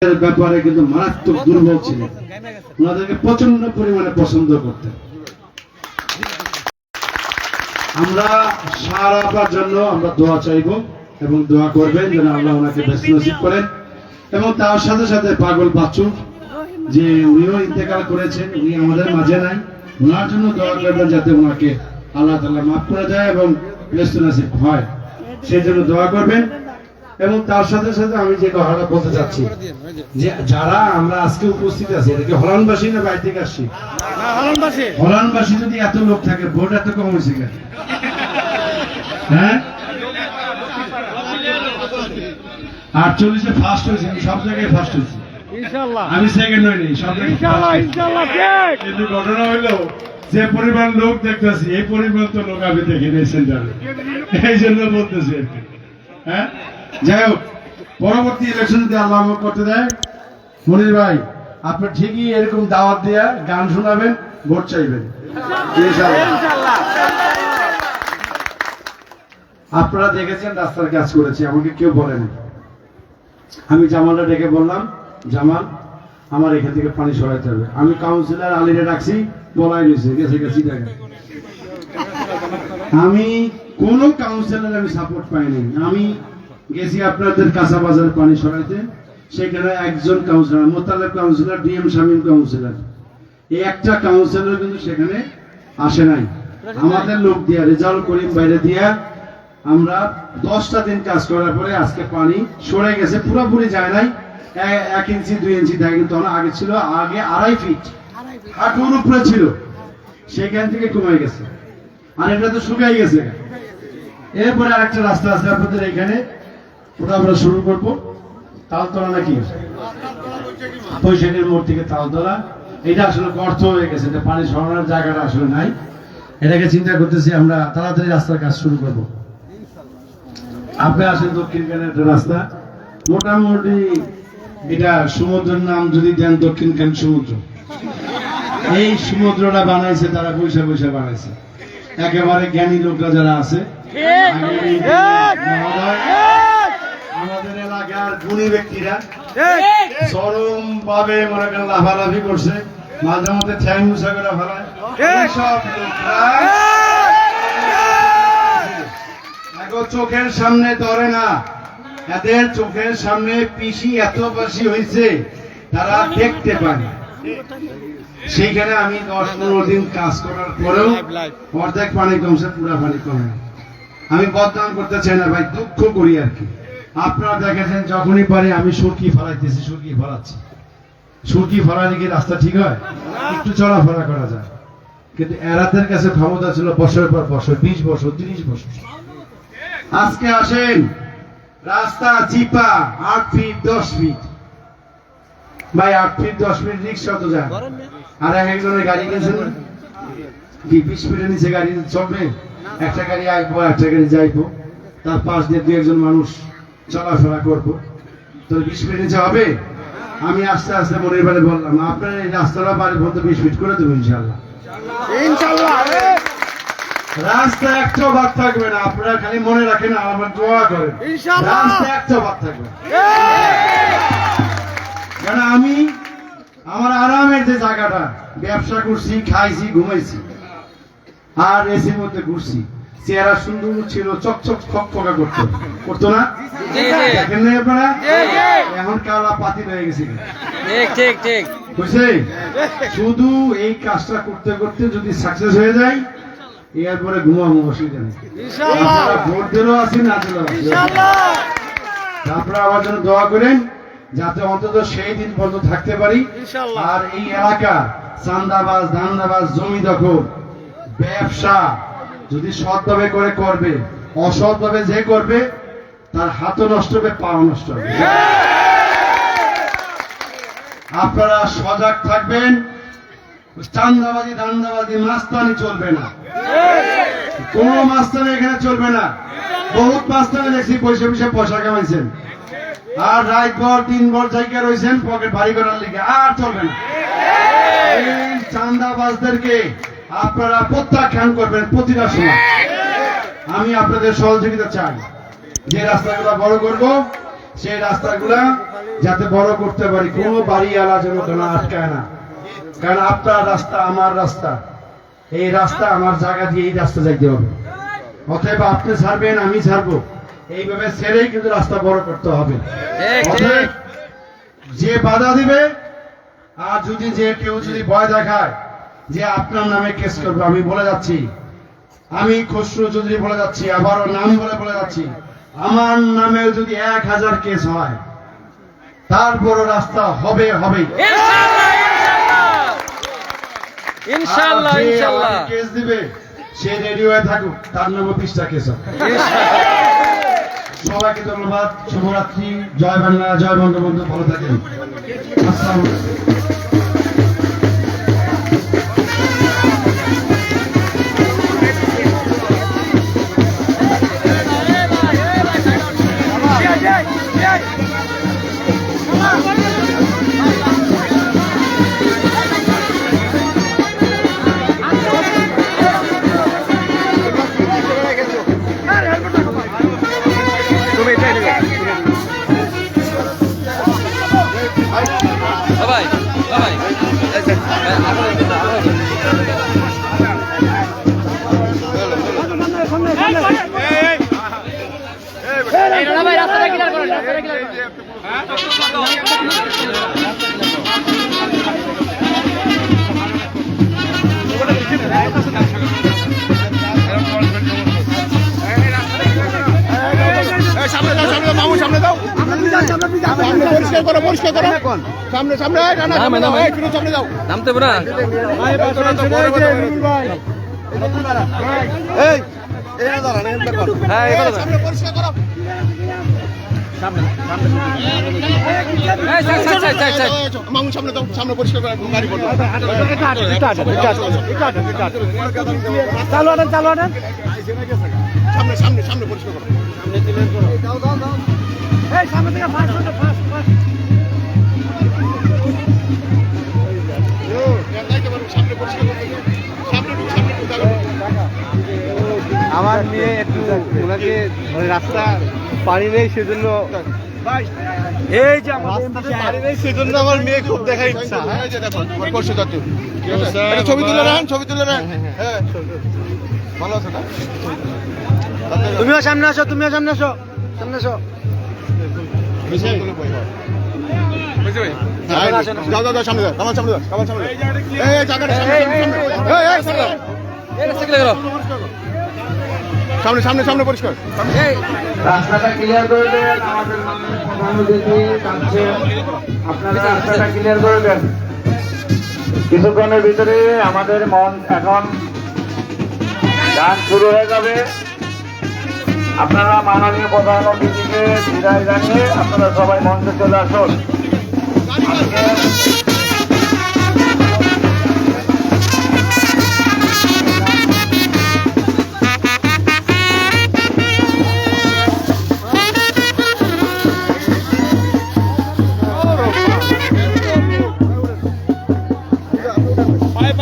ব্যাপারে কিন্তু মারাত্মক দুর্বল ছিলেন, ওনাদেরকে প্রচন্ড পরিমাণে পছন্দ করতেন। আমরা সারা আপার জন্য আমরা দোয়া চাইব এবং দোয়া করবেন যেন আল্লাহ ওনাকে বেশ নসিব করেন। এবং তার সাথে সাথে পাগল বাচ্চু যে উনিও ইন্তেকাল করেছেন, উনি আমাদের মাঝে নাই, ওনার জন্য দোয়া করবেন যাতে ওনাকে আল্লাহ তাআলা মাফ করে দেয় এবং বেশ নসিব হয়, সেই জন্য দোয়া করবেন। এবং তার সাথে সাথে আমি যে কথাটা বলতে চাচ্ছি যে যারা আমরা আজকে উপস্থিত আছি এটা কি হলানবাসী না বাইরে থেকে আসছি? হলানবাসী যদি এত লোক থাকে ভোট এত কম হয়েছে কেন? হ্যাঁ, 48-এ ফার্স্ট হয়েছে, সব জায়গায় ফার্স্ট হয়েছে, আমি সেকেন্ড হইনি, সব জায়গায়। কিন্তু ঘটনা হইলো যে পরিমাণ লোক দেখতেছি এই পরিমাণ তো লোক আমি দেখিনি সেন্টারে, এই জন্য বলতেছি আর কি। হ্যাঁ, যাই হোক, পরবর্তী ইলেকশন যদি আল্লাহ করতে দেয়, মনির ভাই আপনি ঠিকই এরকম দাওয়াত দিয়া গান শোনাবেন, ভোট চাইবেন ইনশাআল্লাহ। আপনারা দেখেছেন রাস্তার কাজ করেছি, আমাকে কেউ বলেনি। আমি জামালটা ডেকে বললাম, জামাল আমার এখান থেকে পানি সরাইতে হবে। আমি কাউন্সিলর আলীরে ডাকছি, বলাই নিয়েছে গেছে টাকা। আমি কোন কাউন্সিলর আমি সাপোর্ট পাইনি। আমি গেছি আপনাদের কাঁচা বাজার পানি সরাইতে, সেখানে একজন councillor, Motaleb councillor, DM Shamim councillor, এই একটা কাউন্সিলর কিন্তু সেখানে আসে নাই। আমাদের লোক দিয়া রেজাল্ট করিম বাইরে দিয়া আমরা 10টা দিন কাজ করার পরে আজকে পানি সরে গেছে, পুরোপুরি যায় নাই, 1 ইঞ্চি 2 ইঞ্চি থাকে, কিন্তু আগে ছিল, আগে 2.5 ফিট হাঁটুর উপরে ছিল, সেখান থেকে কমে গেছে, আর এটা তো শুকাই গেছে। এরপরে আরেকটা রাস্তা আছে আপনাদের এখানে, ওটা আমরা শুরু করবো, তালতলা নাকি বৈশাখের মোড় থেকে তালতলা, এটা আসলে গর্ত হয়ে গেছে, এটা পানি সরানোর জায়গাটা আসলে নাই। এটাকে চিন্তা করতেছি আমরা তাড়াতাড়ি রাস্তার কাজ শুরু করব। আপনি আসেন দক্ষিণ খানের একটা রাস্তা, মোটামুটি এটা সমুদ্রের নাম যদি দেন দক্ষিণ খান সমুদ্র। এই সমুদ্রটা বানাইছে তারা পয়সা পয়সা বানাইছে, একেবারে জ্ঞানী লোকরা যারা আছে, আমাদের এলাকার গুণী ব্যক্তিরা চরম ভাবে মনে করেন লাফালাফি করছে, মাঝে মধ্যে ঠ্যাং মুছা করে ফেলায়। সব লোকরা চোখের সামনে ধরে না, এদের চোখের সামনে পিসি এত বেশি হয়েছে তারা দেখতে পায়। সেইখানে আমি 10-15 দিন কাজ করার পরেও অর্ধেক পানি কমছে, পুরা পানি কমে। আমি বদনাম করতে চাই না ভাই, দুঃখ করি আর কি। আপনারা দেখেছেন যখনই পারি আমি সুরকি ফেলাইতেছি, সুরকি ফেলাচ্ছি। সুরকি ফেলালে কি রাস্তা ঠিক হয়? একটু চলাফেরা করা যায়, কিন্তু এরাদের কাছে ক্ষমতা ছিল বছরের পর বছর, 20 বছর 30 বছর। আজকে আসেন রাস্তা চিপা 8 ফিট 10 ফিট, ভাই 8 ফিট 10 ফিট রিক্সা তো যায়, আর একজনের গাড়ি গেছে না কি 20 ফিটের নিচে গাড়ি চলবে? একটা গাড়ি আসবো, একটা গাড়ি যাইবো, তার পাশ দিয়ে 2-1 মানুষ চলাফেরা করবো, তো 20 ফিট নিচে হবে? আমি আস্তে আস্তে মনের বাড়ি বললাম আপনার এই রাস্তাটা বাড়ি বলতে 20 ফিট করে দেবো ইনশাল্লাহ। রাস্তা একটাও বাদ থাকবে না, আপনারা খালি মনে রাখেন আর আমার দোয়া করেন, রাস্তা একটাও বাদ থাকবে না। কারণ আমি আমার আরামের যে জায়গাটা, ব্যবসা করছি, খাইছি, ঘুমাইছি, আর এসির মধ্যে ঘুরছি, চেহারা সুন্দর ছিল, চকচক খকফকা করতো না? দেখেন না আপনারা? এখন কালা পাতি হয়ে গেছে, বুঝছে? শুধু এই কাজটা করতে করতে যদি সাকসেস হয়ে যায়, এরপরে ঘুমাবো, অসুবিধা নেই। আপনারা ভোট দিলেও আছেন, না দিলেও আছেন। আপনারা আমার জন্য দোয়া করেন যাতে অন্তত সেই দিন পর্যন্ত থাকতে পারি। আর এই এলাকা চান্দাবাজ, ধান্দাবাজ, জমি দখল, ব্যবসা যদি সৎভাবে করে করবে, অসৎভাবে যে করবে তার হাতও নষ্ট হবে, পাও নষ্ট হবে। আপনারা সজাগ থাকবেন, চান্দাবাজি, ধান্দাবাজি, মাস্তানি চলবে না, কোন মাস্তানি এখানে চলবে না। বহুত মাস্তানি দেখছি পয়সা কামাইছেন, আর রাত ভর দিন ভর জায়গা রয়েছেন পকেট ভারী করার লিগে, আর চলবে না। এই চান্দাবাজদেরকে আপনারা প্রত্যাখ্যান করবেন প্রতিটা সময়। আমি আপনাদের সহযোগিতা চাই, যে রাস্তাগুলো বড় করব সেই রাস্তাগুলা যাতে বড় করতে পারি, কোনো বাড়িওয়ালা যেন কোনো আটকায় না। কারণ আপনার রাস্তা আমার রাস্তা, এই রাস্তা আমার জায়গা দিয়ে এই রাস্তা যাইতে হবে। অতএব আপনি ছাড়বেন, আমি ছাড়বো, এইভাবে ছেড়েই কিন্তু রাস্তা বড় করতে হবে। অতএব যে বাধা দিবে আর যদি কেউ যদি ভয় দেখায় যে আপনার নামে কেস করবো, আমি বলে যাচ্ছি, আমি খসরু চৌধুরী বলে যাচ্ছি, আবারও নাম বলে যাচ্ছি, আমার নামেও যদি 1000 কেস হয় তারপরও রাস্তা হবে হবেই। ইনশাআল্লাহ ইনশাআল্লাহ কেস দিবে সে রেডি হয়ে থাকুক, তার নামে 20টা কেস হবে। সবাইকে ধন্যবাদ, শুভরাত্রি, জয় বাংলা, জয় বঙ্গবন্ধু, ভালো থাকেন। আসসালামু আলাইকুম। বাবাই বাবাই রাস্তাটা ক্লিয়ার করেন, রাস্তাটা ক্লিয়ার নামতে না সামনে পরিষ্কার করে গাড়ি চালু আনেন সামনে সামনে সামনে পরিষ্কার করো সামনে থেকে আমার মেয়ে একটু ওনাকে রাস্তা পানি নেই সেজন্য এই যে পানি নেই সেজন্য আমার মেয়ে খুব দেখার ইচ্ছা। ছবি তুলে নেন, ছবি তুলে নেন। ভালো আছে না? তুমিও সামনে আসো, তুমিও সামনে আসো, সামনে আসো। যাও যাও যাও সামনে যাও, আমার সামনে যাও, আমার সামনে যাও। এই জায়গাটা সামনে সামনে সামনে পরিষ্কার। রাস্তাটা ক্লিয়ার করে দেন, আমাদের মাননীয় প্রধান অতিথি কাঁদছেন, আপনারা রাস্তাটা ক্লিয়ার করে দেন। কিছুক্ষণের ভিতরে আমাদের মন এখন গান শুরু হয়ে যাবে। আপনারা মাননীয় প্রধান অতিথিকে বিদায় জানিয়ে আপনারা সবাই মঞ্চে চলে আসুন।